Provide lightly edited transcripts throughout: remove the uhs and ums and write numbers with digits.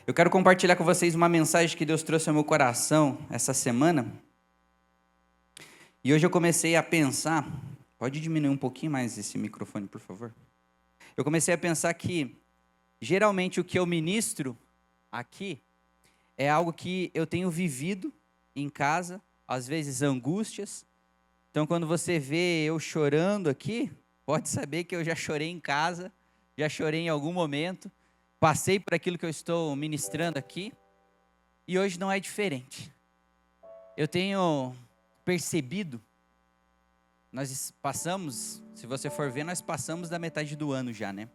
Eu quero compartilhar com vocês uma mensagem que Deus trouxe ao meu coração essa semana. E hoje eu comecei a pensar, pode diminuir um pouquinho mais esse microfone, por favor? Eu comecei a pensar que, geralmente, o que eu ministro aqui é algo que eu tenho vivido em casa, às vezes angústias. Então, quando você vê eu chorando aqui, pode saber que eu já chorei em casa, já chorei em algum momento, passei por aquilo que eu estou ministrando aqui, e hoje não é diferente. Eu tenho percebido, nós passamos, se você for ver, nós passamos da metade do ano já, né?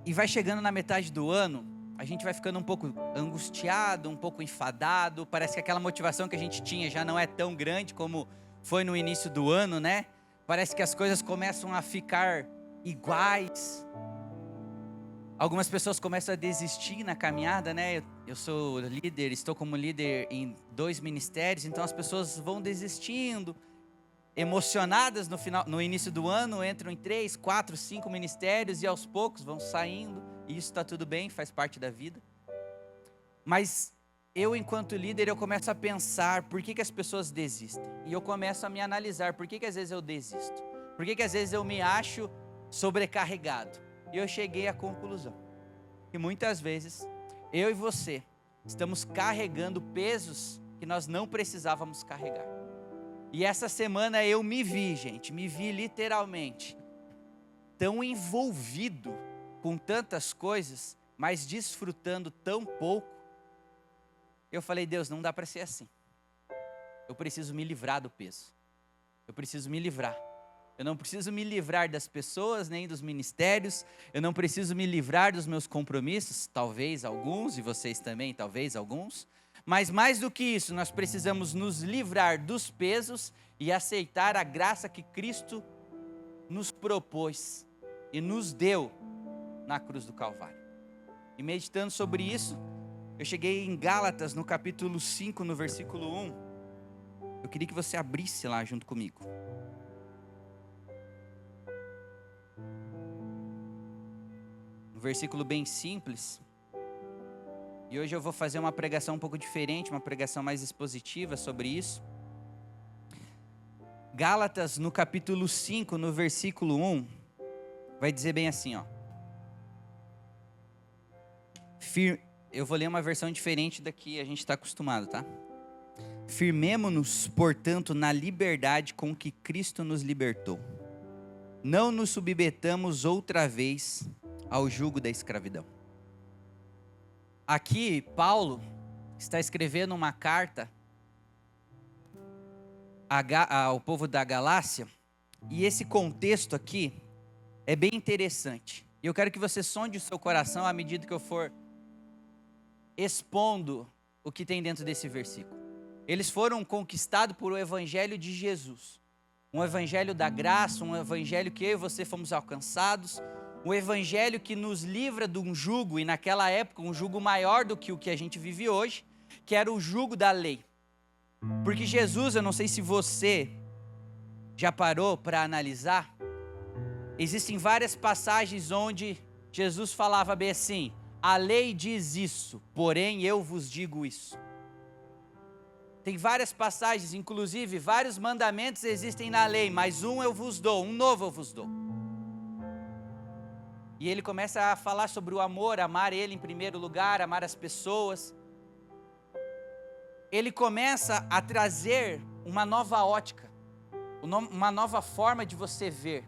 E vai chegando na metade do ano, a gente vai ficando um pouco angustiado, um pouco enfadado, parece que aquela motivação que a gente tinha já não é tão grande como foi no início do ano, né? Parece que as coisas começam a ficar iguais. Algumas pessoas começam a desistir na caminhada, né? Eu sou líder, estou como líder em 2 ministérios, então as pessoas vão desistindo, emocionadas no início do ano, entram em 3, 4, 5 ministérios e aos poucos vão saindo, e isso está tudo bem, faz parte da vida. Mas eu, enquanto líder, eu começo a pensar por que as pessoas desistem, e eu começo a me analisar por que às vezes eu desisto, por que às vezes eu me acho sobrecarregado. E eu cheguei à conclusão que muitas vezes eu e você estamos carregando pesos que nós não precisávamos carregar. E essa semana eu me vi literalmente tão envolvido com tantas coisas, mas desfrutando tão pouco. Eu falei, Deus, não dá para ser assim. Eu preciso me livrar do peso. Eu preciso me livrar. Eu não preciso me livrar das pessoas, nem dos ministérios. Eu não preciso me livrar dos meus compromissos, talvez alguns, e vocês também, talvez alguns. Mas mais do que isso, nós precisamos nos livrar dos pesos e aceitar a graça que Cristo nos propôs e nos deu na cruz do Calvário. E meditando sobre isso, eu cheguei em Gálatas, no capítulo 5, no versículo 1. Eu queria que você abrisse lá junto comigo. Um versículo bem simples. E hoje eu vou fazer uma pregação um pouco diferente, uma pregação mais expositiva sobre isso. Gálatas, no capítulo 5, no versículo 1, vai dizer bem assim, ó. Eu vou ler uma versão diferente da que a gente está acostumado, tá? Firmemo-nos, portanto, na liberdade com que Cristo nos libertou. Não nos submetamos outra vez ao jugo da escravidão. Aqui, Paulo está escrevendo uma carta ao povo da Galácia, e esse contexto aqui é bem interessante. E eu quero que você sonde o seu coração à medida que eu for expondo o que tem dentro desse versículo. Eles foram conquistados por o evangelho de Jesus, um evangelho da graça, um evangelho que eu e você fomos alcançados, um evangelho que nos livra de um jugo, e naquela época um jugo maior do que o que a gente vive hoje, que era o jugo da lei. Porque Jesus, eu não sei se você já parou para analisar, existem várias passagens onde Jesus falava bem assim: a lei diz isso, porém eu vos digo isso. Tem várias passagens, inclusive vários mandamentos existem na lei, mas um eu vos dou, um novo eu vos dou. E ele começa a falar sobre o amor, amar ele em primeiro lugar, amar as pessoas. Ele começa a trazer uma nova ótica, uma nova forma de você ver.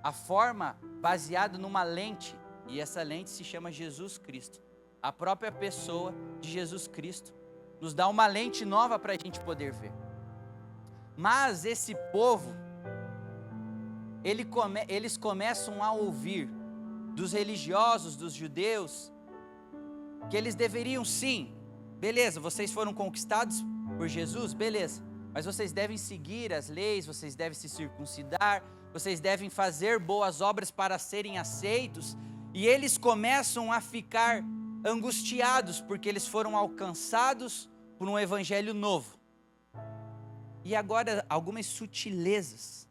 A forma baseada numa lente, e essa lente se chama Jesus Cristo. A própria pessoa de Jesus Cristo nos dá uma lente nova para a gente poder ver. Mas esse povo, eles começam a ouvir dos religiosos, dos judeus, que eles deveriam sim, beleza, vocês foram conquistados por Jesus, beleza, mas vocês devem seguir as leis, vocês devem se circuncidar, vocês devem fazer boas obras para serem aceitos, e eles começam a ficar angustiados, porque eles foram alcançados por um evangelho novo. E agora algumas sutilezas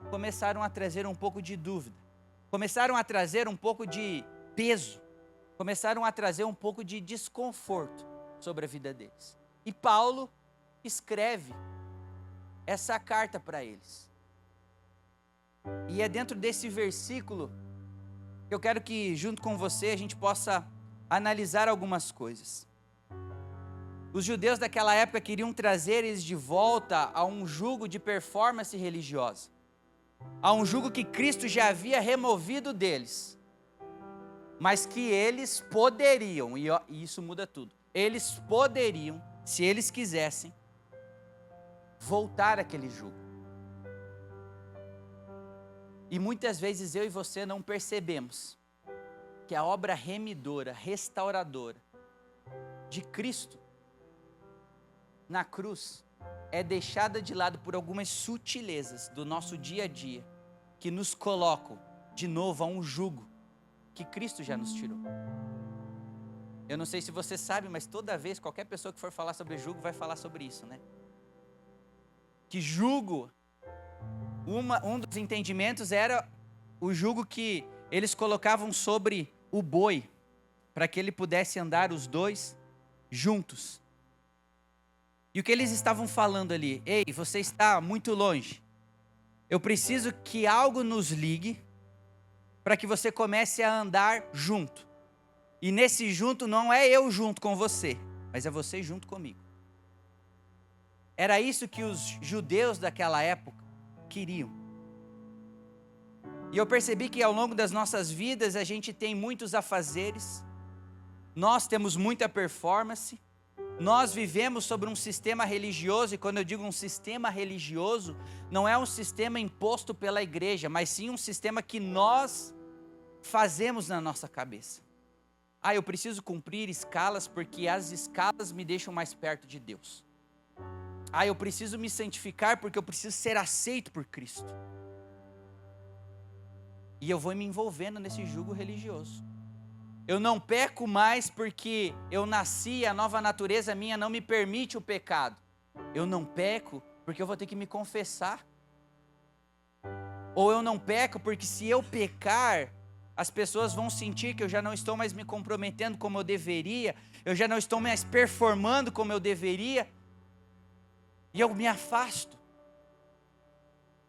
começaram a trazer um pouco de dúvida, começaram a trazer um pouco de peso, começaram a trazer um pouco de desconforto sobre a vida deles. E Paulo escreve essa carta para eles. E é dentro desse versículo que eu quero que, junto com você, a gente possa analisar algumas coisas. Os judeus daquela época queriam trazer eles de volta a um jugo de performance religiosa, a um jugo que Cristo já havia removido deles, mas que eles poderiam, e isso muda tudo, eles poderiam, se eles quisessem, voltar àquele jugo. E muitas vezes eu e você não percebemos que a obra remidora, restauradora de Cristo na cruz é deixada de lado por algumas sutilezas do nosso dia a dia que nos colocam de novo a um jugo que Cristo já nos tirou. Eu não sei se você sabe, mas toda vez, qualquer pessoa que for falar sobre jugo vai falar sobre isso, né? Que jugo, um dos entendimentos era o jugo que eles colocavam sobre o boi, para que ele pudesse andar os dois juntos. E o que eles estavam falando ali? Ei, você está muito longe. Eu preciso que algo nos ligue para que você comece a andar junto. E nesse junto não é eu junto com você, mas é você junto comigo. Era isso que os judeus daquela época queriam. E eu percebi que ao longo das nossas vidas a gente tem muitos afazeres, nós temos muita performance, nós vivemos sobre um sistema religioso, e quando eu digo um sistema religioso, não é um sistema imposto pela igreja, mas sim um sistema que nós fazemos na nossa cabeça. Eu preciso cumprir escalas porque as escalas me deixam mais perto de Deus. Eu preciso me santificar porque eu preciso ser aceito por Cristo. E eu vou me envolvendo nesse jugo religioso. Eu não peco mais porque eu nasci e a nova natureza minha não me permite o pecado. Eu não peco porque eu vou ter que me confessar. Ou eu não peco porque se eu pecar, as pessoas vão sentir que eu já não estou mais me comprometendo como eu deveria, eu já não estou mais performando como eu deveria, e eu me afasto.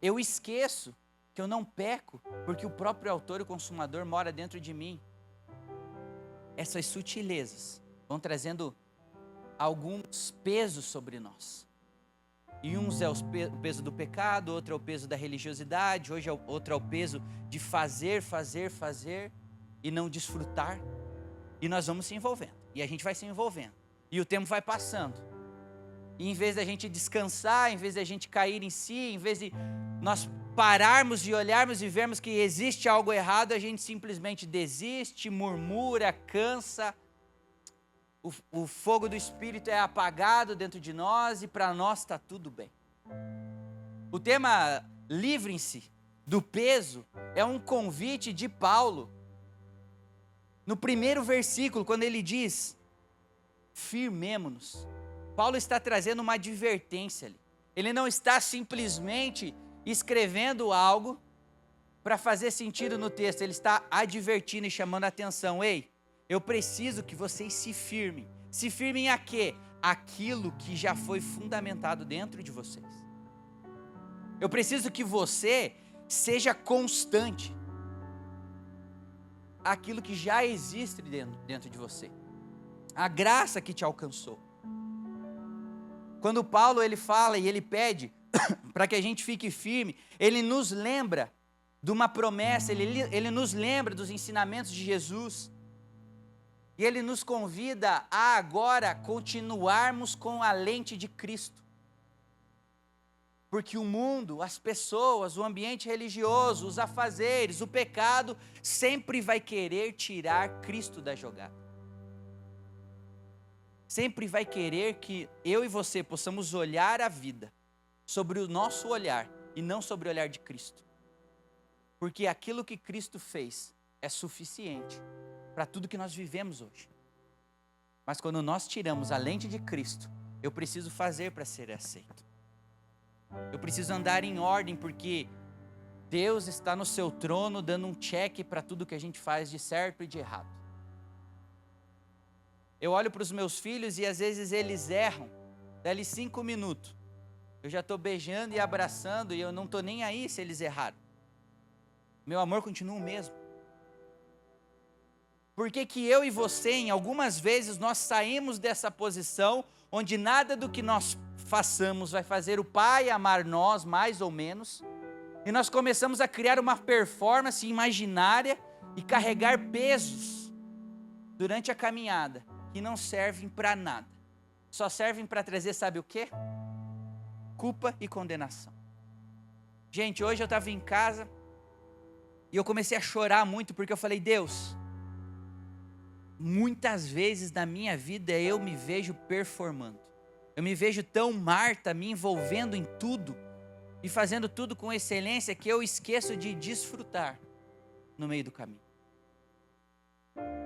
Eu esqueço que eu não peco, porque o próprio autor e consumador mora dentro de mim. Essas sutilezas vão trazendo alguns pesos sobre nós. E uns é o peso do pecado, outro é o peso da religiosidade, outro é o peso de fazer e não desfrutar. E nós vamos se envolvendo, e a gente vai se envolvendo, e o tempo vai passando. E em vez da gente descansar, em vez da gente cair em si, em vez de nós pararmos e olharmos e vermos que existe algo errado, a gente simplesmente desiste, murmura, cansa. O fogo do Espírito é apagado dentro de nós e para nós está tudo bem. O tema livrem-se do peso é um convite de Paulo. No primeiro versículo, quando ele diz, firmemo-nos. Paulo está trazendo uma advertência ali. Ele não está simplesmente escrevendo algo para fazer sentido no texto. Ele está advertindo e chamando a atenção. Ei, eu preciso que vocês se firmem. Se firmem a quê? Aquilo que já foi fundamentado dentro de vocês. Eu preciso que você seja constante. Aquilo que já existe dentro de você. A graça que te alcançou. Quando Paulo ele fala e ele pede para que a gente fique firme, ele nos lembra de uma promessa, ele nos lembra dos ensinamentos de Jesus. E ele nos convida a agora continuarmos com a lente de Cristo. Porque o mundo, as pessoas, o ambiente religioso, os afazeres, o pecado, sempre vai querer tirar Cristo da jogada. Sempre vai querer que eu e você possamos olhar a vida sobre o nosso olhar e não sobre o olhar de Cristo. Porque aquilo que Cristo fez é suficiente para tudo que nós vivemos hoje. Mas quando nós tiramos a lente de Cristo, eu preciso fazer para ser aceito. Eu preciso andar em ordem porque Deus está no seu trono dando um check para tudo que a gente faz de certo e de errado. Eu olho para os meus filhos e às vezes eles erram. Dali 5 minutos, eu já estou beijando e abraçando e eu não estou nem aí se eles erraram. Meu amor continua o mesmo. Por que que eu e você, em algumas vezes, nós saímos dessa posição onde nada do que nós façamos vai fazer o Pai amar nós, mais ou menos, e nós começamos a criar uma performance imaginária e carregar pesos durante a caminhada que não servem para nada, só servem para trazer, sabe o quê? Culpa e condenação. Gente, hoje eu estava em casa e eu comecei a chorar muito porque eu falei: Deus, muitas vezes na minha vida eu me vejo performando. Eu me vejo tão Marta, me envolvendo em tudo e fazendo tudo com excelência que eu esqueço de desfrutar no meio do caminho.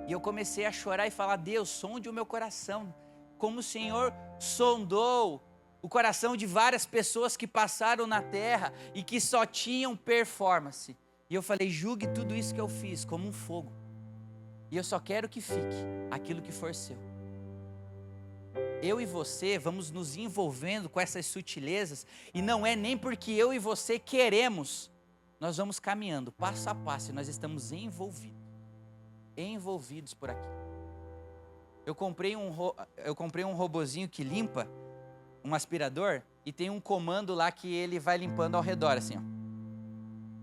E eu comecei a chorar e falar: Deus, sonde o meu coração, como o Senhor sondou o coração de várias pessoas que passaram na terra e que só tinham performance. E eu falei: julgue tudo isso que eu fiz como um fogo. E eu só quero que fique aquilo que for seu. Eu e você vamos nos envolvendo com essas sutilezas, e não é nem porque eu e você queremos, nós vamos caminhando passo a passo e nós estamos envolvidos por aqui. Eu comprei um robozinho que limpa, um aspirador, e tem um comando lá que ele vai limpando ao redor assim, ó.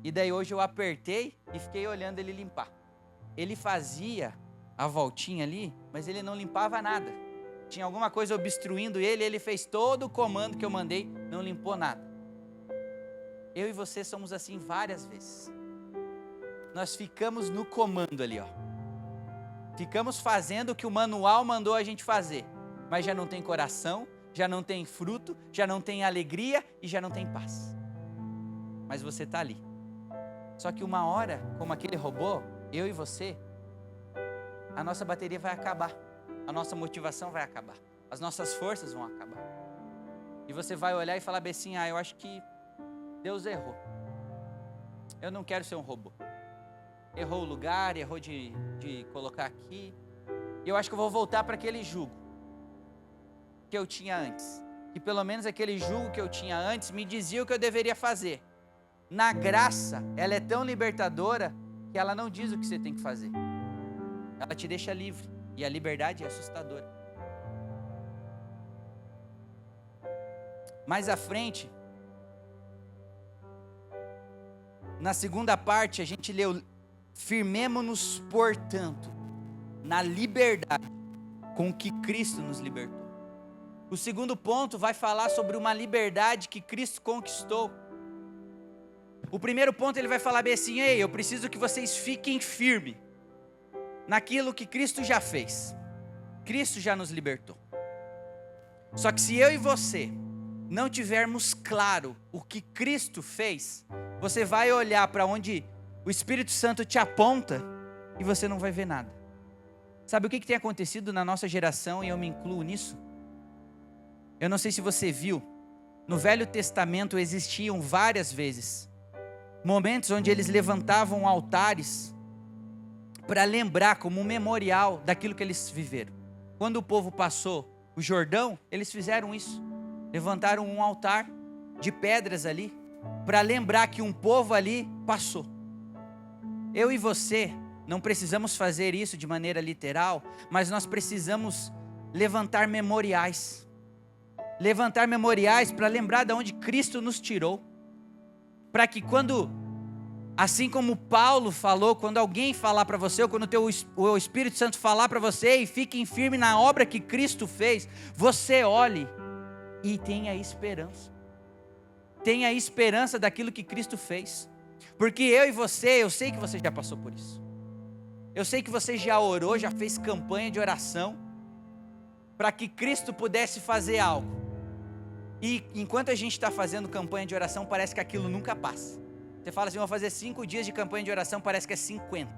E daí hoje eu apertei e fiquei olhando ele limpar. Ele fazia a voltinha ali, mas ele não limpava nada. Tinha alguma coisa obstruindo ele, ele fez todo o comando que eu mandei, não limpou nada. Eu e você somos assim várias vezes. Nós ficamos no comando ali, ó. Ficamos fazendo o que o manual mandou a gente fazer, mas já não tem coração, já não tem fruto, já não tem alegria e já não tem paz. Mas você está ali. Só que uma hora, como aquele robô, eu e você, a nossa bateria vai acabar, a nossa motivação vai acabar, as nossas forças vão acabar. E você vai olhar e falar bem assim: eu acho que Deus errou. Eu não quero ser um robô. Errou o lugar, errou de colocar aqui. E eu acho que eu vou voltar para aquele jugo que eu tinha antes. Que pelo menos aquele jugo que eu tinha antes me dizia o que eu deveria fazer. Na graça, ela é tão libertadora que ela não diz o que você tem que fazer. Ela te deixa livre. E a liberdade é assustadora. Mais à frente, na segunda parte, a gente leu: firmemo-nos, portanto, na liberdade com que Cristo nos libertou. O segundo ponto vai falar sobre uma liberdade que Cristo conquistou. O primeiro ponto ele vai falar bem assim: ei, eu preciso que vocês fiquem firmes naquilo que Cristo já fez. Cristo já nos libertou. Só que se eu e você não tivermos claro o que Cristo fez, você vai olhar para onde o Espírito Santo te aponta e você não vai ver nada. Sabe o que tem acontecido na nossa geração, e eu me incluo nisso? Eu não sei se você viu, no Velho Testamento existiam várias vezes momentos onde eles levantavam altares para lembrar, como um memorial daquilo que eles viveram. Quando o povo passou o Jordão, eles fizeram isso. Levantaram um altar de pedras ali, para lembrar que um povo ali passou. Eu e você não precisamos fazer isso de maneira literal, mas nós precisamos levantar memoriais. Levantar memoriais para lembrar de onde Cristo nos tirou. Para que quando, assim como Paulo falou, quando alguém falar para você, ou quando o Espírito Santo falar para você, e fiquem firme na obra que Cristo fez, você olhe e tenha esperança. Tenha esperança daquilo que Cristo fez. Porque eu e você, eu sei que você já passou por isso. Eu sei que você já orou, já fez campanha de oração, para que Cristo pudesse fazer algo. E enquanto a gente está fazendo campanha de oração, parece que aquilo nunca passa. Você fala assim: vou fazer 5 dias de campanha de oração, parece que é 50.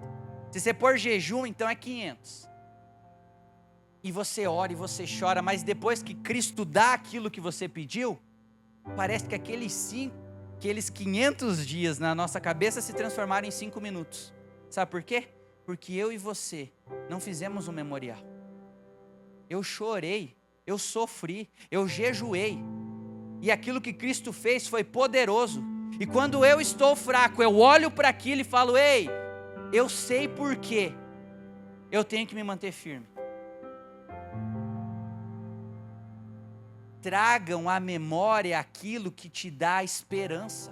Se você pôr jejum, então é 500. E você ora e você chora, mas depois que Cristo dá aquilo que você pediu, parece que aqueles 500 dias na nossa cabeça se transformaram em 5 minutos. Sabe por quê? Porque eu e você não fizemos um memorial. eu chorei, eu sofri, eu jejuei. E aquilo que Cristo fez foi poderoso. E quando eu estou fraco, eu olho para aquilo e falo: ei, eu sei por quê. Eu tenho que me manter firme. Tragam à memória aquilo que te dá esperança.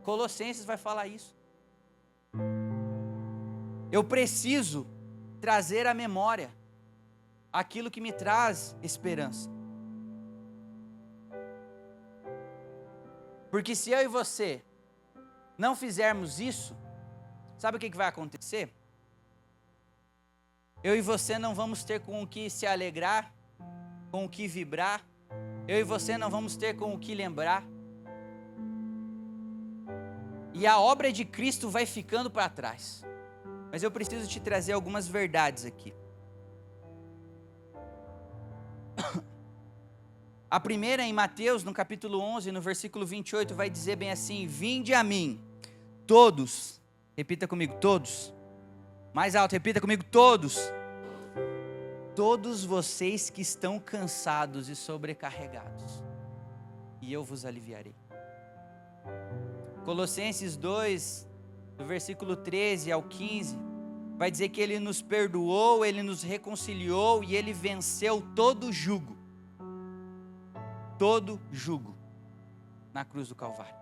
Colossenses vai falar isso. Eu preciso trazer à memória aquilo que me traz esperança. Porque se eu e você não fizermos isso, sabe o que vai acontecer? Eu e você não vamos ter com o que se alegrar, com o que vibrar. Eu e você não vamos ter com o que lembrar. E a obra de Cristo vai ficando para trás. Mas eu preciso te trazer algumas verdades aqui. A primeira em Mateus, no capítulo 11, no versículo 28, vai dizer bem assim: vinde a mim, todos, repita comigo, todos, mais alto, repita comigo, todos vocês que estão cansados e sobrecarregados, e eu vos aliviarei. Colossenses 2, do versículo 13 ao 15, vai dizer que Ele nos perdoou, Ele nos reconciliou e Ele venceu todo jugo na cruz do Calvário.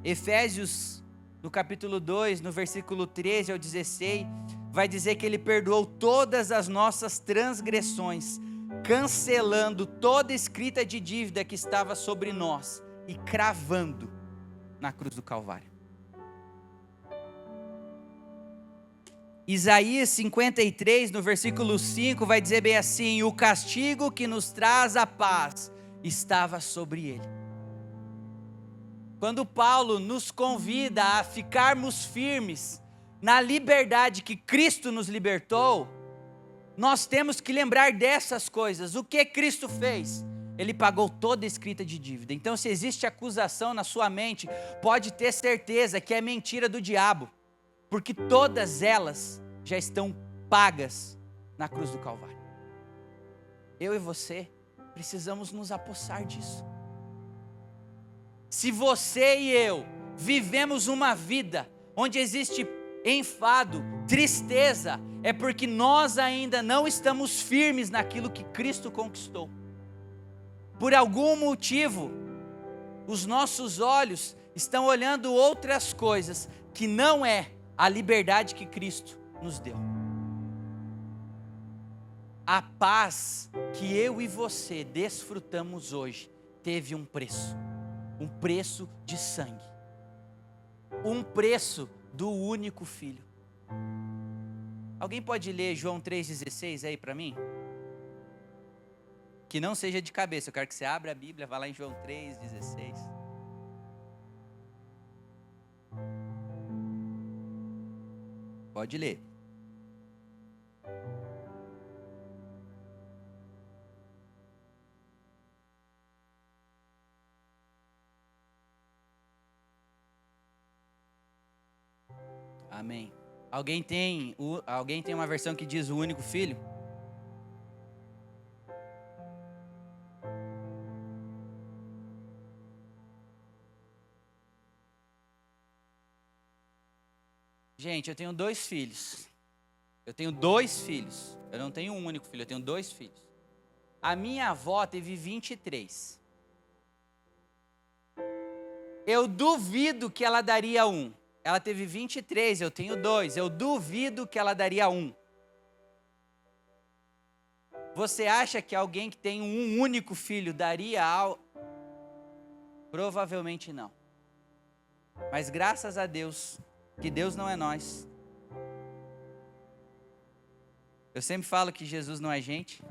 Efésios, no capítulo 2, no versículo 13 ao 16, vai dizer que Ele perdoou todas as nossas transgressões, cancelando toda escrita de dívida que estava sobre nós e cravando na cruz do Calvário. Isaías 53, no versículo 5, vai dizer bem assim: o castigo que nos traz a paz estava sobre ele. Quando Paulo nos convida a ficarmos firmes na liberdade que Cristo nos libertou, nós temos que lembrar dessas coisas. O que Cristo fez? Ele pagou toda a escrita de dívida. Então, se existe acusação na sua mente, pode ter certeza que é mentira do diabo, porque todas elas já estão pagas na cruz do Calvário. Eu e você precisamos nos apossar disso. Se você e eu vivemos uma vida onde existe enfado, tristeza, é porque nós ainda não estamos firmes naquilo que Cristo conquistou. Por algum motivo, os nossos olhos estão olhando outras coisas que não é a liberdade que Cristo nos deu. A paz que eu e você desfrutamos hoje teve um preço de sangue, um preço do único Filho. Alguém pode ler João 3,16 aí para mim? Que não seja de cabeça, eu quero que você abra a Bíblia, vá lá em João 3,16. Pode ler. Amém. Alguém tem uma versão que diz o único Filho? Gente, eu tenho 2 filhos. Eu não tenho um único filho, eu tenho 2 filhos. A minha avó teve 23. Eu duvido que ela daria 1. Ela teve 23, eu tenho 2. Eu duvido que ela daria 1. Você acha que alguém que tem um único filho daria algo? Provavelmente não. Mas graças a Deus, que Deus não é nós. Eu sempre falo que Jesus não é gente.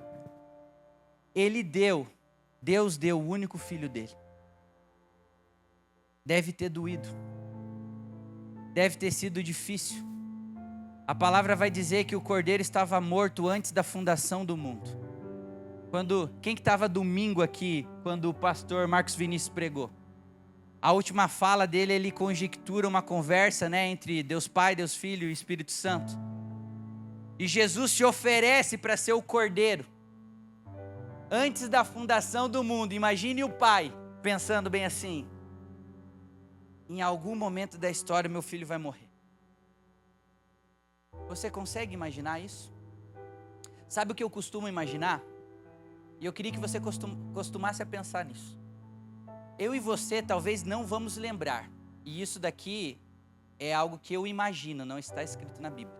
Deus deu o único filho dele. Deve ter doído. Deve ter sido difícil. A palavra vai dizer que o cordeiro estava morto antes da fundação do mundo. Quem que estava domingo aqui, quando o pastor Marcos Vinícius pregou? A última fala dele, ele conjectura uma conversa, entre Deus Pai, Deus Filho e Espírito Santo. E Jesus se oferece para ser o cordeiro. Antes da fundação do mundo, imagine o pai pensando bem assim: em algum momento da história meu filho vai morrer. Você consegue imaginar isso? Sabe o que eu costumo imaginar? E eu queria que você costumasse a pensar nisso. Eu e você talvez não vamos lembrar. E isso daqui é algo que eu imagino, não está escrito na Bíblia.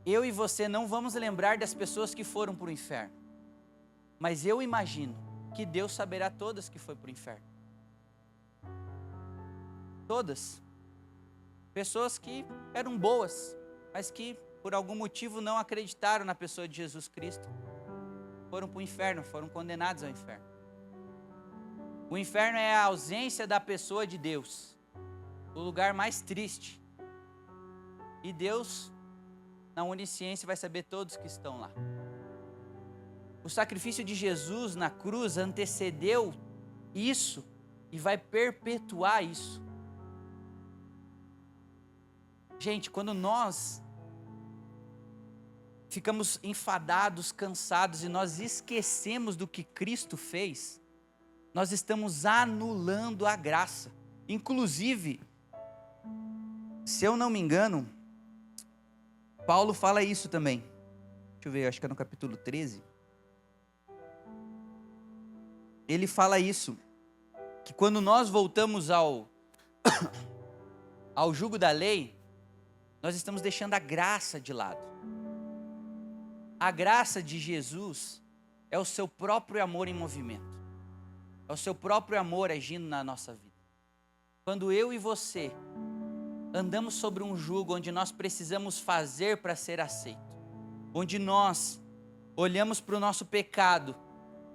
Eu e você não vamos lembrar das pessoas que foram para o inferno. Mas eu imagino que Deus saberá todas que foi para o inferno. Todas. Pessoas que eram boas, mas que por algum motivo não acreditaram na pessoa de Jesus Cristo. Foram para o inferno, foram condenados ao inferno. O inferno é a ausência da pessoa de Deus. O lugar mais triste. E Deus, na onisciência, vai saber todos que estão lá. O sacrifício de Jesus na cruz antecedeu isso e vai perpetuar isso. Gente, quando nós ficamos enfadados, cansados e nós esquecemos do que Cristo fez, nós estamos anulando a graça. Inclusive, se eu não me engano, Paulo fala isso também. Deixa eu ver, acho que é no capítulo 13. Ele fala isso, que quando nós voltamos ao jugo da lei, nós estamos deixando a graça de lado. A graça de Jesus é o seu próprio amor em movimento. É o seu próprio amor agindo na nossa vida. Quando eu e você andamos sobre um jugo onde nós precisamos fazer para ser aceito, onde nós olhamos para o nosso pecado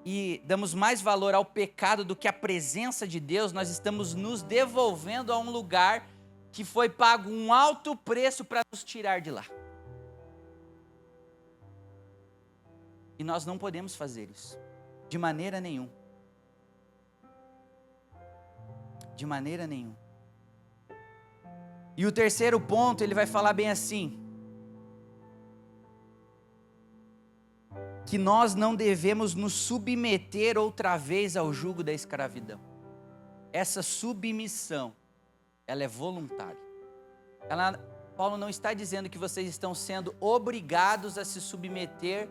e damos mais valor ao pecado do que à presença de Deus, nós estamos nos devolvendo a um lugar que foi pago um alto preço para nos tirar de lá. E nós não podemos fazer isso, de maneira nenhuma. De maneira nenhuma. E o terceiro ponto, ele vai falar bem assim: que nós não devemos nos submeter outra vez ao jugo da escravidão. Essa submissão, ela é voluntária. Paulo não está dizendo que vocês estão sendo obrigados a se submeter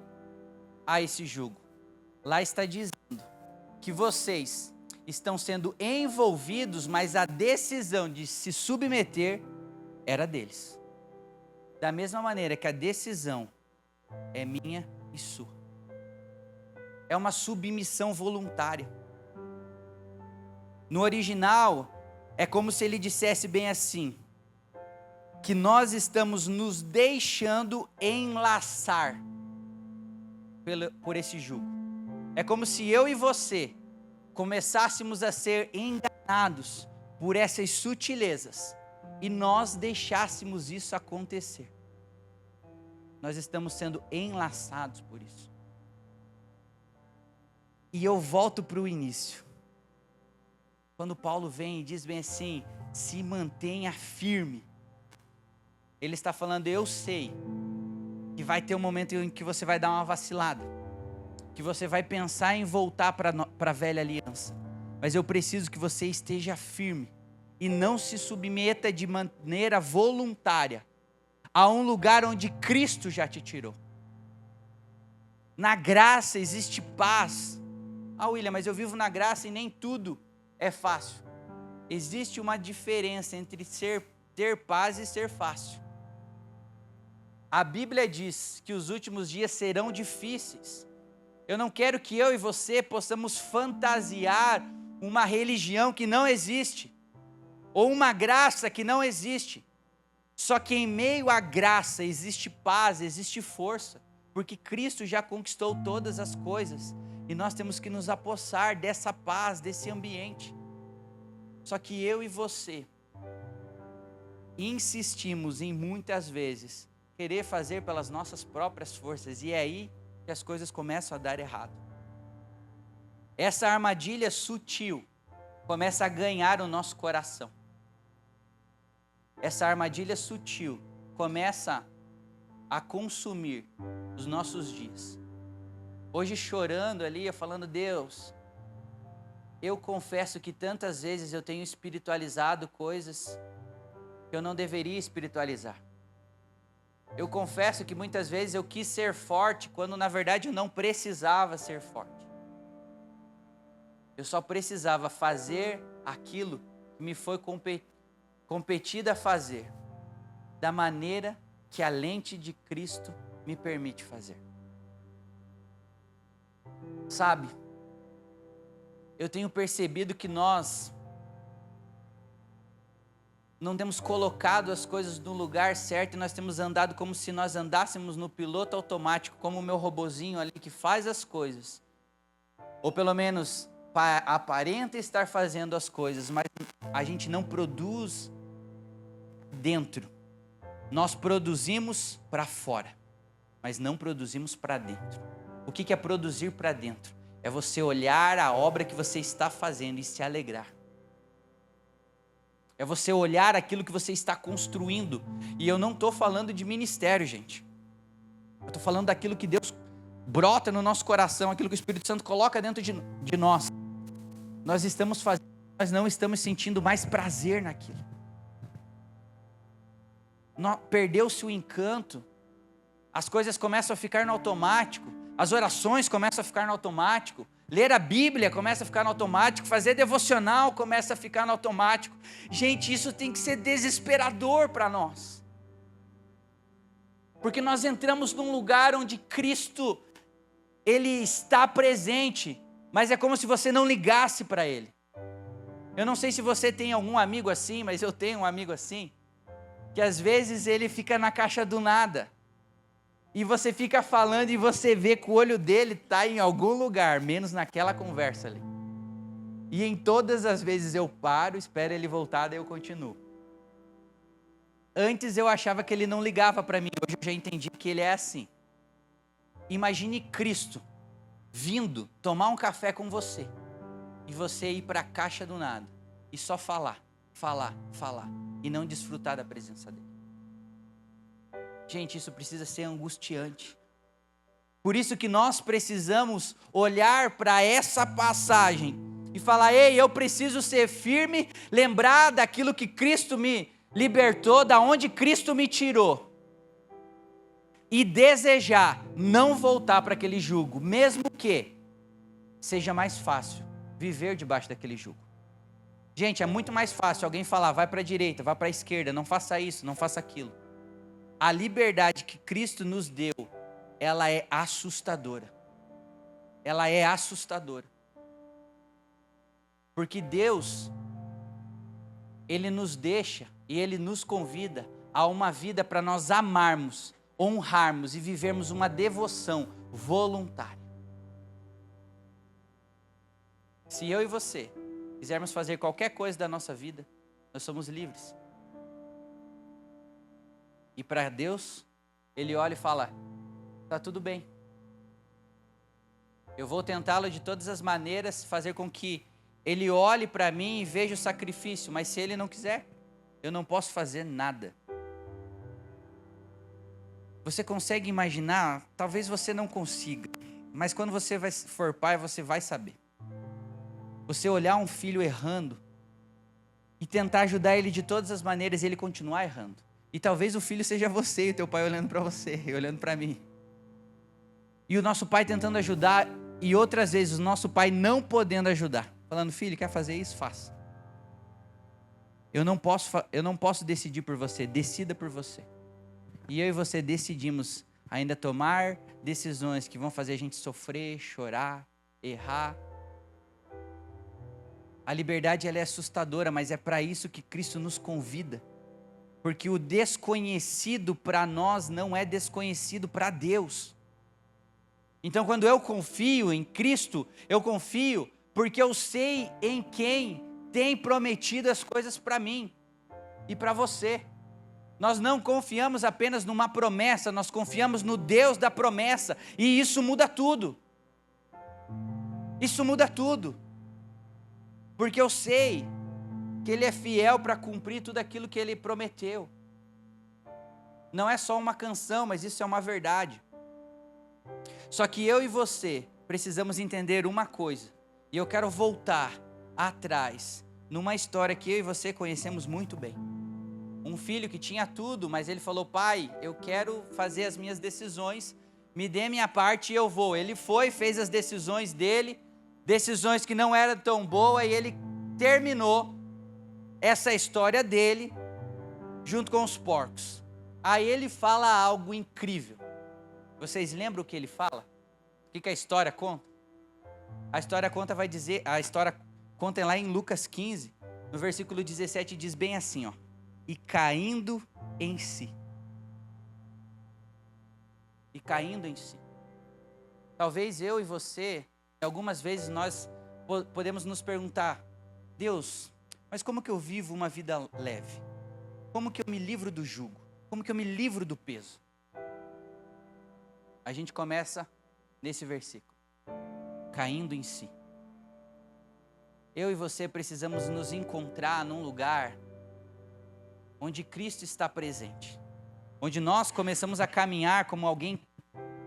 a esse jugo. Lá está dizendo que vocês estão sendo envolvidos, mas a decisão de se submeter era deles. Da mesma maneira que a decisão é minha e sua. É uma submissão voluntária. No original, é como se ele dissesse bem assim: que nós estamos nos deixando enlaçar por esse jugo. É como se eu e você começássemos a ser enganados por essas sutilezas e nós deixássemos isso acontecer. Nós estamos sendo enlaçados por isso. E eu volto para o início. Quando Paulo vem e diz bem assim: se mantenha firme. Ele está falando: eu sei que vai ter um momento em que você vai dar uma vacilada, que você vai pensar em voltar para a velha aliança, mas eu preciso que você esteja firme e não se submeta de maneira voluntária a um lugar onde Cristo já te tirou. Na graça existe paz. William, mas eu vivo na graça e nem tudo é fácil. Existe uma diferença entre ter paz e ser fácil. A Bíblia diz que os últimos dias serão difíceis. Eu não quero que eu e você possamos fantasiar uma religião que não existe, ou uma graça que não existe. Só que em meio à graça existe paz, existe força, porque Cristo já conquistou todas as coisas, e nós temos que nos apossar dessa paz, desse ambiente. Só que eu e você insistimos em muitas vezes querer fazer pelas nossas próprias forças, e é aí que as coisas começam a dar errado. Essa armadilha sutil começa a ganhar o nosso coração. Essa armadilha sutil começa a consumir os nossos dias. Hoje chorando ali, eu falando, Deus, eu confesso que tantas vezes eu tenho espiritualizado coisas que eu não deveria espiritualizar. Eu confesso que muitas vezes eu quis ser forte, quando na verdade eu não precisava ser forte. Eu só precisava fazer aquilo que me foi competido a fazer, da maneira que a lente de Cristo me permite fazer. Sabe, eu tenho percebido que nós não temos colocado as coisas no lugar certo, e nós temos andado como se nós andássemos no piloto automático, como o meu robozinho ali que faz as coisas, ou pelo menos aparenta estar fazendo as coisas, mas a gente não produz dentro. Nós produzimos para fora, mas não produzimos para dentro. O que é produzir para dentro? É você olhar a obra que você está fazendo e se alegrar. É você olhar aquilo que você está construindo. E eu não estou falando de ministério, gente. Eu estou falando daquilo que Deus brota no nosso coração, aquilo que o Espírito Santo coloca dentro de nós. Nós estamos fazendo, mas não estamos sentindo mais prazer naquilo. Perdeu-se o encanto. As coisas começam a ficar no automático. As orações começam a ficar no automático. Ler a Bíblia começa a ficar no automático. Fazer devocional começa a ficar no automático. Gente, isso tem que ser desesperador para nós. Porque nós entramos num lugar onde Cristo, Ele está presente, mas é como se você não ligasse para Ele. Eu não sei se você tem algum amigo assim, mas eu tenho um amigo assim, que às vezes ele fica na caixa do nada. E você fica falando e você vê que o olho dele está em algum lugar, menos naquela conversa ali. E em todas as vezes eu paro, espero ele voltar, daí eu continuo. Antes eu achava que ele não ligava para mim, hoje eu já entendi que ele é assim. Imagine Cristo vindo tomar um café com você, e você ir para a caixa do nada, e só falar, e não desfrutar da presença dele. Gente, isso precisa ser angustiante. Por isso que nós precisamos olhar para essa passagem e falar, ei, eu preciso ser firme, lembrar daquilo que Cristo me libertou, da onde Cristo me tirou. E desejar não voltar para aquele jugo, mesmo que seja mais fácil viver debaixo daquele jugo. Gente, é muito mais fácil alguém falar, vai para a direita, vai para a esquerda, não faça isso, não faça aquilo. A liberdade que Cristo nos deu, ela é assustadora. Ela é assustadora. Porque Deus, Ele nos deixa e Ele nos convida a uma vida para nós amarmos, honrarmos e vivermos uma devoção voluntária. Se eu e você quisermos fazer qualquer coisa da nossa vida, nós somos livres. E para Deus, Ele olha e fala, está tudo bem. Eu vou tentá-lo de todas as maneiras, fazer com que Ele olhe para mim e veja o sacrifício, mas se Ele não quiser, eu não posso fazer nada. Você consegue imaginar? Talvez você não consiga, mas quando você for pai, você vai saber. Você olhar um filho errando e tentar ajudar ele de todas as maneiras e ele continuar errando. E talvez o filho seja você e o teu pai olhando para você e olhando para mim. E o nosso pai tentando ajudar e outras vezes o nosso pai não podendo ajudar. Falando, filho, quer fazer isso? Faça. Eu não posso decidir por você, decida por você. E eu e você decidimos ainda tomar decisões que vão fazer a gente sofrer, chorar, errar. A liberdade ela é assustadora, mas é para isso que Cristo nos convida. Porque o desconhecido para nós não é desconhecido para Deus. Então quando eu confio em Cristo, eu confio porque eu sei em quem tem prometido as coisas para mim e para você. Nós não confiamos apenas numa promessa, nós confiamos no Deus da promessa. E isso muda tudo. Isso muda tudo. Porque eu sei que Ele é fiel para cumprir tudo aquilo que Ele prometeu. Não é só uma canção, mas isso é uma verdade. Só que eu e você precisamos entender uma coisa. E eu quero voltar atrás numa história que eu e você conhecemos muito bem. Um filho que tinha tudo, mas ele falou: pai, eu quero fazer as minhas decisões, me dê minha parte e eu vou. Ele foi, fez as decisões dele, decisões que não eram tão boas, e ele terminou essa história dele junto com os porcos. Aí ele fala algo incrível. Vocês lembram o que ele fala? O que a história conta? A história conta lá em Lucas 15, no versículo 17, diz bem assim, ó: e caindo em si. E caindo em si. Talvez eu e você, algumas vezes nós podemos nos perguntar: Deus, mas como que eu vivo uma vida leve? Como que eu me livro do jugo? Como que eu me livro do peso? A gente começa nesse versículo: caindo em si. Eu e você precisamos nos encontrar num lugar onde Cristo está presente, onde nós começamos a caminhar como alguém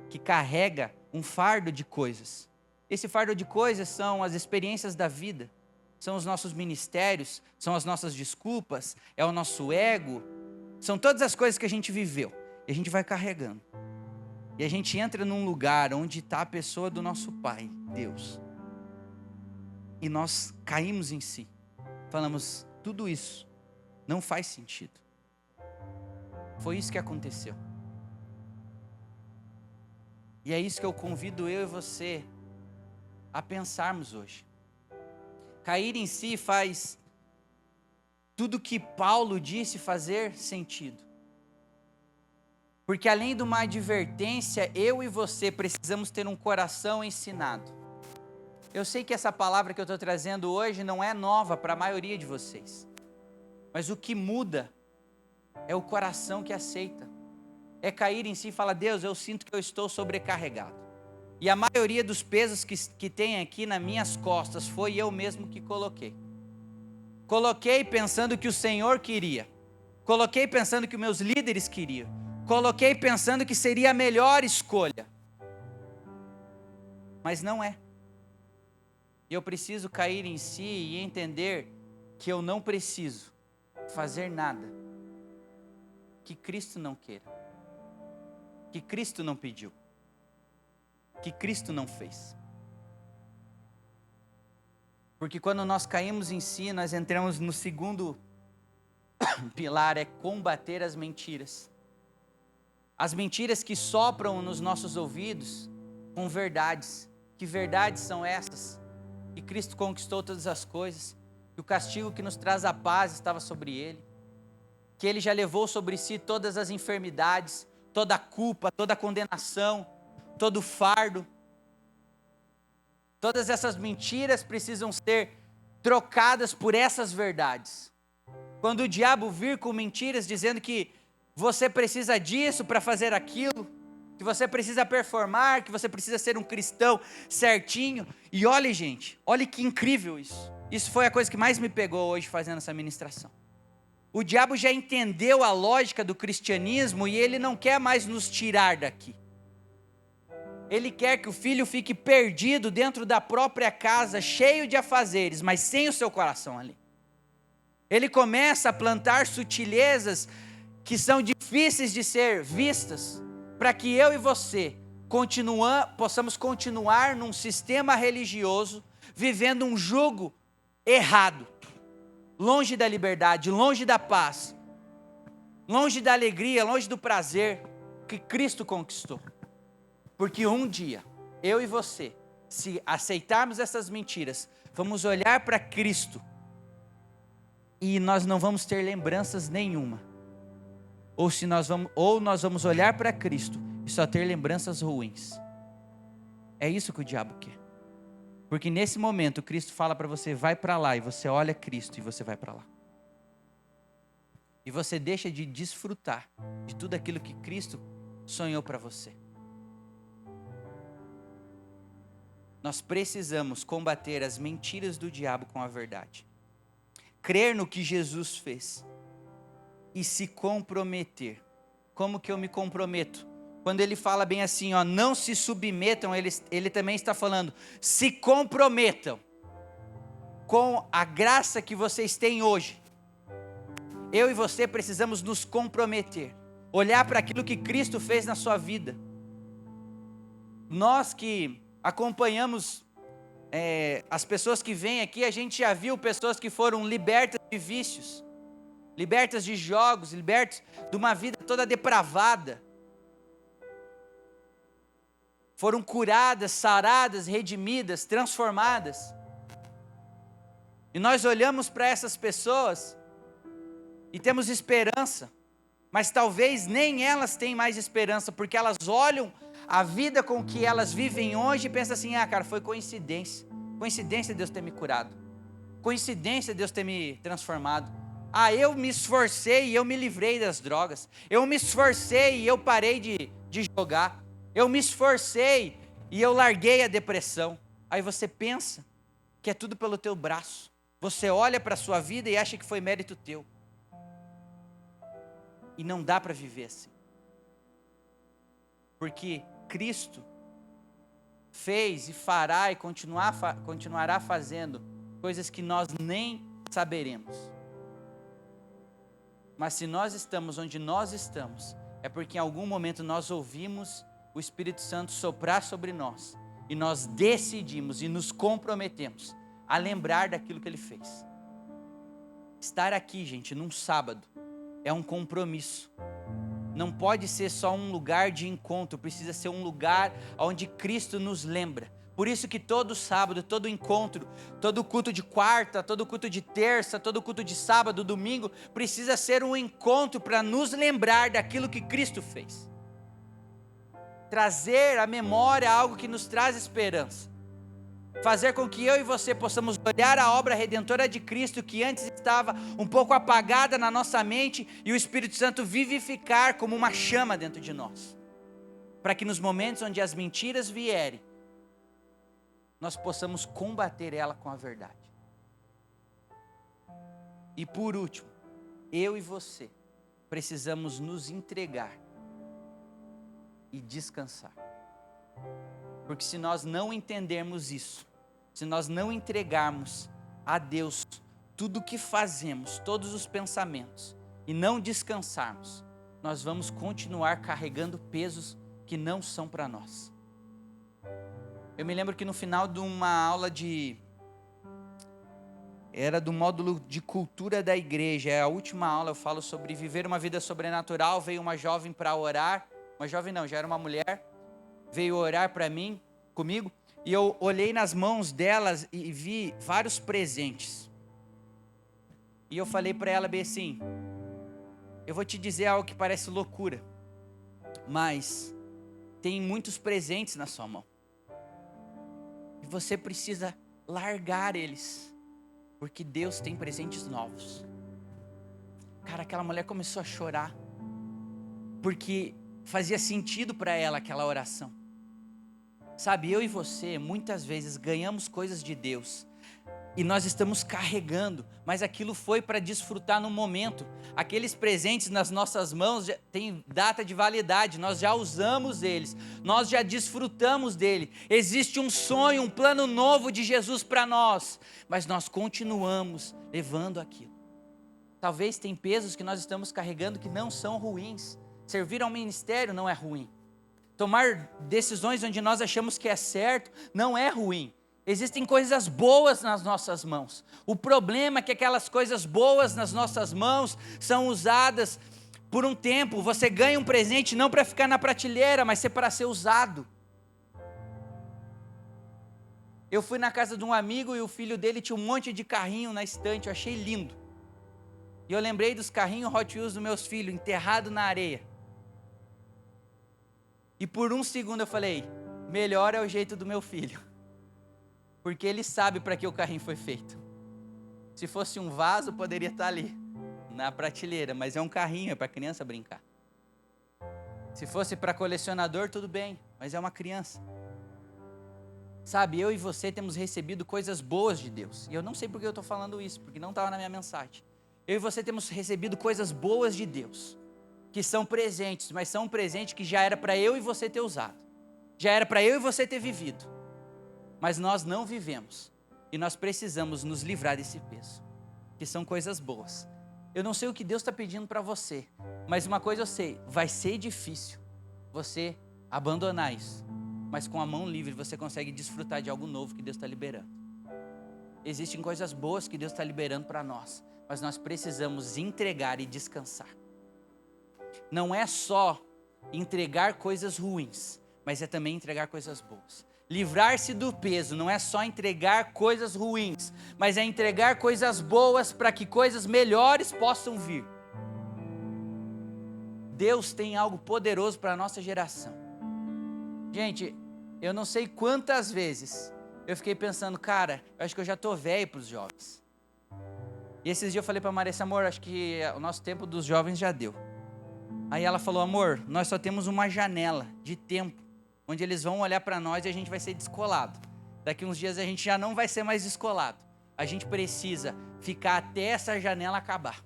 que carrega um fardo de coisas. Esse fardo de coisas são as experiências da vida, são os nossos ministérios, são as nossas desculpas, é o nosso ego, são todas as coisas que a gente viveu, e a gente vai carregando. E a gente entra num lugar onde está a pessoa do nosso Pai, Deus. E nós caímos em si. Falamos: tudo isso não faz sentido. Foi isso que aconteceu. E é isso que eu convido eu e você a pensarmos hoje. Cair em si faz tudo que Paulo disse fazer sentido. Porque além de uma advertência, eu e você precisamos ter um coração ensinado. Eu sei que essa palavra que eu estou trazendo hoje não é nova para a maioria de vocês. Mas o que muda é o coração que aceita. É cair em si e falar: Deus, eu sinto que eu estou sobrecarregado. E a maioria dos pesos que tem aqui nas minhas costas foi eu mesmo que coloquei. Coloquei pensando que o Senhor queria. Coloquei pensando que os meus líderes queriam. Coloquei pensando que seria a melhor escolha. Mas não é. E eu preciso cair em si e entender que eu não preciso fazer nada que Cristo não queira, que Cristo não pediu, que Cristo não fez. Porque quando nós caímos em si, nós entramos no segundo pilar, é combater as mentiras. As mentiras que sopram nos nossos ouvidos com verdades. Que verdades são essas? Que Cristo conquistou todas as coisas, que o castigo que nos traz a paz estava sobre Ele, que Ele já levou sobre si todas as enfermidades, toda a culpa, toda a condenação, todo o fardo. Todas essas mentiras precisam ser trocadas por essas verdades. Quando o diabo vir com mentiras dizendo que você precisa disso para fazer aquilo, que você precisa performar, que você precisa ser um cristão certinho. E olha, gente, olha que incrível isso. Isso foi a coisa que mais me pegou hoje fazendo essa ministração. O diabo já entendeu a lógica do cristianismo e ele não quer mais nos tirar daqui. Ele quer que o filho fique perdido dentro da própria casa, cheio de afazeres, mas sem o seu coração ali. Ele começa a plantar sutilezas que são difíceis de ser vistas, para que eu e você possamos continuar num sistema religioso, vivendo um jugo errado, longe da liberdade, longe da paz, longe da alegria, longe do prazer que Cristo conquistou. Porque um dia, eu e você, se aceitarmos essas mentiras, vamos olhar para Cristo e nós não vamos ter lembranças nenhuma. Ou nós vamos olhar para Cristo e só ter lembranças ruins. É isso que o diabo quer. Porque nesse momento Cristo fala para você: vai para lá, e você olha Cristo e você vai para lá. E você deixa de desfrutar de tudo aquilo que Cristo sonhou para você. Nós precisamos combater as mentiras do diabo com a verdade. Crer no que Jesus fez e se comprometer como que eu me comprometo? Quando ele fala bem assim, ó, não se submetam, ele também está falando, se comprometam com a graça que vocês têm hoje. Eu e você precisamos nos comprometer, olhar para aquilo que Cristo fez na sua vida. Nós que acompanhamos as pessoas que vêm aqui, a gente já viu pessoas que foram libertas de vícios, libertas de jogos, libertas de uma vida toda depravada. Foram curadas, saradas, redimidas, transformadas. E nós olhamos para essas pessoas e temos esperança, mas talvez nem elas têm mais esperança, porque elas olham a vida com que elas vivem hoje e pensam assim, cara, foi coincidência. Coincidência Deus ter me curado. Coincidência Deus ter me transformado. Eu me esforcei e eu me livrei das drogas. Eu me esforcei e eu parei de jogar. Eu me esforcei e eu larguei a depressão. Aí você pensa que é tudo pelo teu braço. Você olha para a sua vida e acha que foi mérito teu. E não dá para viver assim. Porque Cristo fez e fará e continuará fazendo coisas que nós nem saberemos. Mas se nós estamos onde nós estamos, é porque em algum momento nós ouvimos o Espírito Santo soprar sobre nós, e nós decidimos e nos comprometemos a lembrar daquilo que Ele fez. Estar aqui, gente, num sábado, é um compromisso. Não pode ser só um lugar de encontro, precisa ser um lugar onde Cristo nos lembra. Por isso que todo sábado, todo encontro, todo culto de quarta, todo culto de terça, todo culto de sábado, domingo, precisa ser um encontro para nos lembrar daquilo que Cristo fez. Trazer à memória algo que nos traz esperança. Fazer com que eu e você possamos olhar a obra redentora de Cristo, que antes estava um pouco apagada na nossa mente, e o Espírito Santo vivificar como uma chama dentro de nós. Para que nos momentos onde as mentiras vierem, nós possamos combater ela com a verdade. E por último, eu e você precisamos nos entregar e descansar. Porque se nós não entendermos isso, se nós não entregarmos a Deus tudo o que fazemos, todos os pensamentos, e não descansarmos, nós vamos continuar carregando pesos que não são para nós. Eu me lembro que no final de uma aula era do módulo de cultura da igreja, é a última aula, eu falo sobre viver uma vida sobrenatural. Veio uma jovem para orar, uma jovem não, já era uma mulher, veio orar para mim, comigo, e eu olhei nas mãos delas e vi vários presentes. E eu falei para ela bem assim, eu vou te dizer algo que parece loucura, mas tem muitos presentes na sua mão. E você precisa largar eles, porque Deus tem presentes novos. Cara, aquela mulher começou a chorar, porque fazia sentido para ela aquela oração. Sabe, eu e você, muitas vezes ganhamos coisas de Deus, e nós estamos carregando, mas aquilo foi para desfrutar no momento. Aqueles presentes nas nossas mãos têm data de validade, nós já usamos eles, nós já desfrutamos dele. Existe um sonho, um plano novo de Jesus para nós, mas nós continuamos levando aquilo. Talvez tem pesos que nós estamos carregando que não são ruins. Servir ao ministério não é ruim. Tomar decisões onde nós achamos que é certo não é ruim. Existem coisas boas nas nossas mãos. O problema é que aquelas coisas boas nas nossas mãos são usadas por um tempo. Você ganha um presente não para ficar na prateleira, mas para ser usado. Eu fui na casa de um amigo e o filho dele tinha um monte de carrinho na estante, eu achei lindo. E eu lembrei dos carrinhos Hot Wheels dos meus filhos, enterrado na areia. E por um segundo eu falei, melhor é o jeito do meu filho. Porque ele sabe para que o carrinho foi feito. Se fosse um vaso, poderia estar ali, na prateleira, mas é um carrinho, é para criança brincar. Se fosse para colecionador, tudo bem, mas é uma criança. Sabe, eu e você temos recebido coisas boas de Deus. E eu não sei por que eu estou falando isso, porque não estava na minha mensagem. Eu e você temos recebido coisas boas de Deus. que são presentes, mas são um presente que já era para eu e você ter usado. Já era para eu e você ter vivido. Mas nós não vivemos. E nós precisamos nos livrar desse peso, que são coisas boas. Eu não sei o que Deus está pedindo para você, mas uma coisa eu sei, vai ser difícil você abandonar isso. Mas com a mão livre você consegue desfrutar de algo novo que Deus está liberando. Existem coisas boas que Deus está liberando para nós, mas nós precisamos entregar e descansar. Não é só entregar coisas ruins, mas é também entregar coisas boas. Livrar-se do peso não é só entregar coisas ruins, mas é entregar coisas boas para que coisas melhores possam vir. Deus tem algo poderoso para a nossa geração. Gente, eu não sei quantas vezes eu fiquei pensando, cara, eu acho que eu já estou velho para os jovens. E esses dias eu falei para a Marissa, amor, acho que o nosso tempo dos jovens já deu. Aí ela falou, amor, nós só temos uma janela de tempo, onde eles vão olhar para nós e a gente vai ser descolado. Daqui uns dias a gente já não vai ser mais descolado. A gente precisa ficar até essa janela acabar.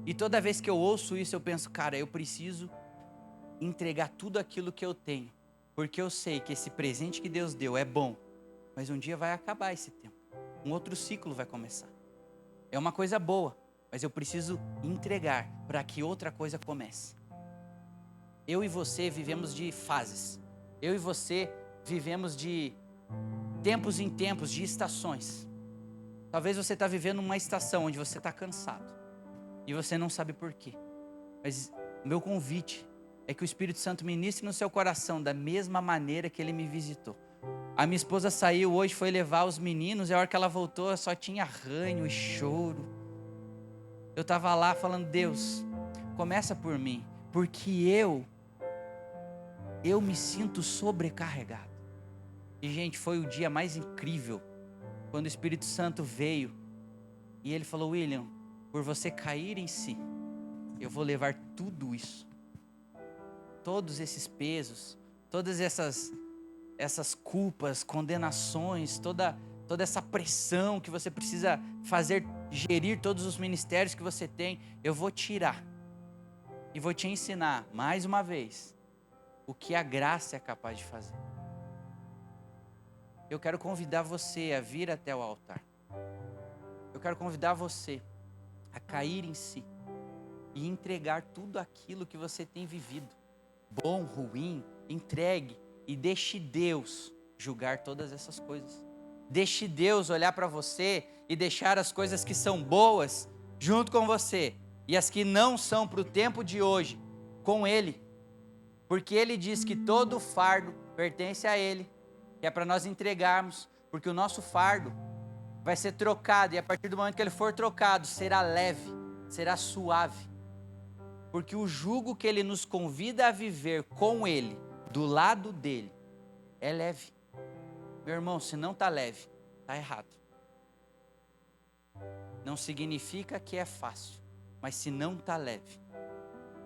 E toda vez que eu ouço isso, eu penso, cara, eu preciso entregar tudo aquilo que eu tenho. Porque eu sei que esse presente que Deus deu é bom, mas um dia vai acabar esse tempo. Um outro ciclo vai começar. É uma coisa boa, mas eu preciso entregar para que outra coisa comece. Eu e você vivemos de fases. Eu e você vivemos de tempos em tempos, de estações. Talvez você está vivendo uma estação onde você está cansado. E você não sabe por quê. Mas o meu convite é que o Espírito Santo ministre no seu coração da mesma maneira que ele me visitou. A minha esposa saiu hoje, foi levar os meninos, e a hora que ela voltou só tinha ranho e choro. Eu estava lá falando, Deus, começa por mim, porque eu me sinto sobrecarregado. E gente, foi o dia mais incrível, quando o Espírito Santo veio, e ele falou, William, por você cair em si, eu vou levar tudo isso. Todos esses pesos, todas essas culpas, condenações, toda essa pressão que você precisa fazer, gerir todos os ministérios que você tem, eu vou tirar. E vou te ensinar, mais uma vez, o que a graça é capaz de fazer. Eu quero convidar você a vir até o altar. Eu quero convidar você a cair em si e entregar tudo aquilo que você tem vivido. Bom, ruim, entregue e deixe Deus julgar todas essas coisas. Deixe Deus olhar para você e deixar as coisas que são boas junto com você e as que não são para o tempo de hoje com Ele. Porque Ele diz que todo fardo pertence a Ele, que é para nós entregarmos, porque o nosso fardo vai ser trocado, e a partir do momento que ele for trocado, será leve, será suave, porque o jugo que ele nos convida a viver com ele, do lado dele, é leve. Meu irmão, se não está leve, está errado. Não significa que é fácil, mas se não está leve,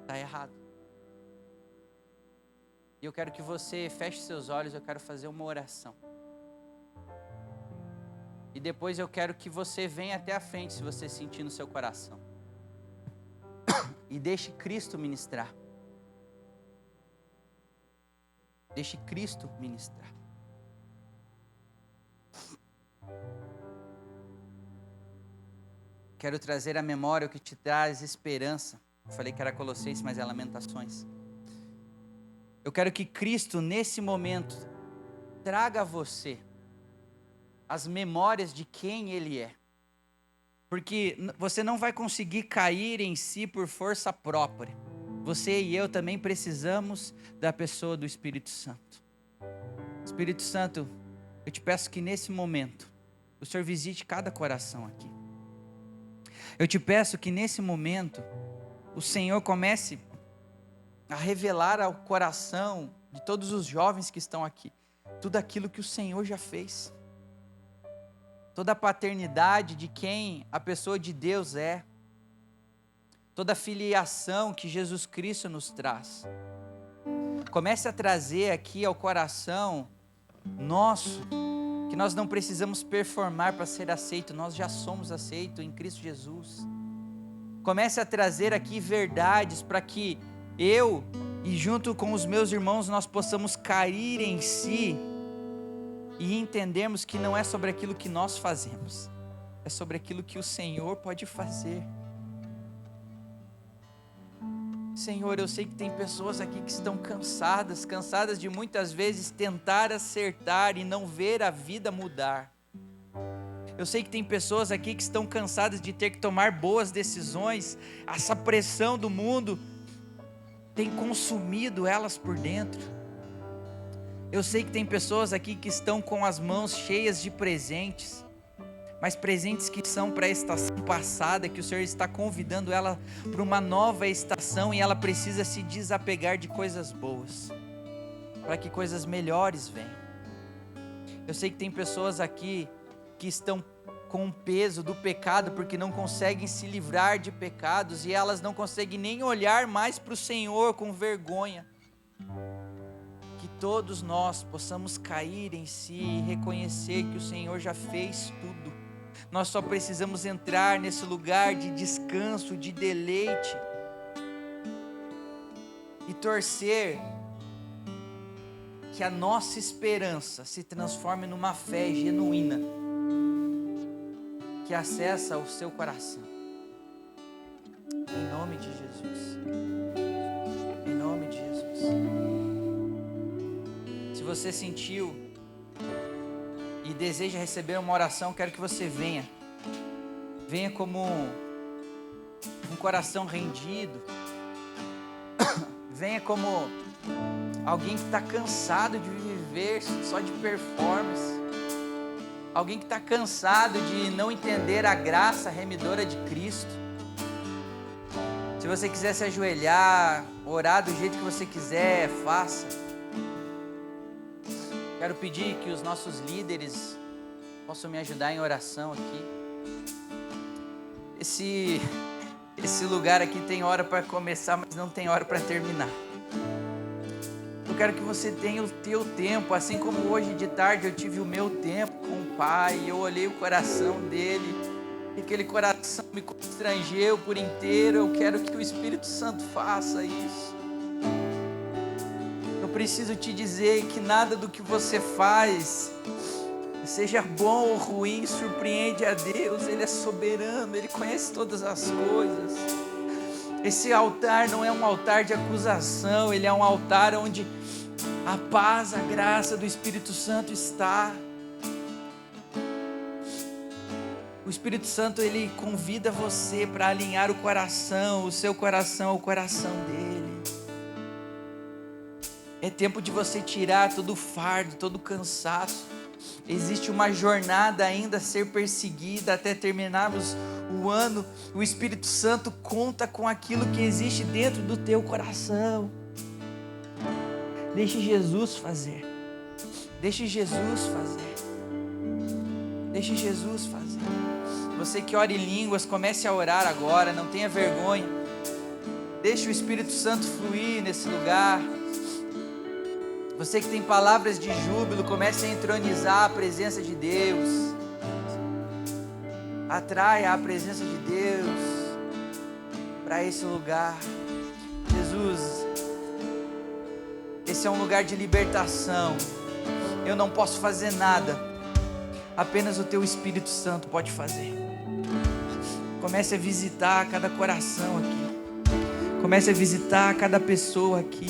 está errado. E eu quero que você feche seus olhos, eu quero fazer uma oração. E depois eu quero que você venha até a frente, se você sentir no seu coração. E deixe Cristo ministrar. Deixe Cristo ministrar. Quero trazer à memória o que te traz esperança. Eu falei que era Colossenses, mas é Lamentações. Eu quero que Cristo, nesse momento, traga a você as memórias de quem Ele é. Porque você não vai conseguir cair em si por força própria. Você e eu também precisamos da pessoa do Espírito Santo. Espírito Santo, eu te peço que nesse momento, o Senhor visite cada coração aqui. Eu te peço que nesse momento, o Senhor comece a revelar ao coração de todos os jovens que estão aqui, tudo aquilo que o Senhor já fez. Toda a paternidade de quem a pessoa de Deus é. Toda a filiação que Jesus Cristo nos traz. Comece a trazer aqui ao coração nosso, que nós não precisamos performar para ser aceito, nós já somos aceitos em Cristo Jesus. Comece a trazer aqui verdades para que eu e junto com os meus irmãos nós possamos cair em si e entendermos que não é sobre aquilo que nós fazemos, é sobre aquilo que o Senhor pode fazer. Senhor, eu sei que tem pessoas aqui que estão cansadas de muitas vezes tentar acertar e não ver a vida mudar. Eu sei que tem pessoas aqui que estão cansadas de ter que tomar boas decisões. Essa pressão do mundo tem consumido elas por dentro. Eu sei que tem pessoas aqui que estão com as mãos cheias de presentes, mas presentes que são para a estação passada, que o Senhor está convidando ela para uma nova estação e ela precisa se desapegar de coisas boas, para que coisas melhores venham. Eu sei que tem pessoas aqui que estão com o peso do pecado, porque não conseguem se livrar de pecados, e elas não conseguem nem olhar mais para o Senhor com vergonha. Que todos nós possamos cair em si e reconhecer que o Senhor já fez tudo. Nós só precisamos entrar nesse lugar de descanso, de deleite, e torcer que a nossa esperança se transforme numa fé genuína, que acessa o seu coração. Em nome de Jesus. Em nome de Jesus. Se você sentiu e deseja receber uma oração, quero que você venha. Venha como um coração rendido. Venha como alguém que está cansado de viver só de performance. Alguém que está cansado de não entender a graça remidora de Cristo. Se você quiser se ajoelhar, orar do jeito que você quiser, faça. Quero pedir que os nossos líderes possam me ajudar em oração aqui. Esse lugar aqui tem hora para começar, mas não tem hora para terminar. Eu quero que você tenha o teu tempo, assim como hoje de tarde eu tive o meu tempo com o Pai, eu olhei o coração dele, e aquele coração me constrangeu por inteiro. Eu quero que o Espírito Santo faça isso. Eu preciso te dizer que nada do que você faz, seja bom ou ruim, surpreende a Deus. Ele é soberano, Ele conhece todas as coisas. Esse altar não é um altar de acusação, ele é um altar onde a paz, a graça do Espírito Santo está. O Espírito Santo, ele convida você para alinhar o coração, o seu coração ao coração dele. É tempo de você tirar todo o fardo, todo o cansaço. Existe uma jornada ainda a ser perseguida até terminarmos o ano. O Espírito Santo conta com aquilo que existe dentro do teu coração. Deixe Jesus fazer. Deixe Jesus fazer. Deixe Jesus fazer. Você que ora em línguas, comece a orar agora, não tenha vergonha. Deixe o Espírito Santo fluir nesse lugar. Você que tem palavras de júbilo, comece a entronizar a presença de Deus. Atraia a presença de Deus para esse lugar. Jesus, esse é um lugar de libertação. Eu não posso fazer nada, apenas o teu Espírito Santo pode fazer. Comece a visitar cada coração aqui. Comece a visitar cada pessoa aqui.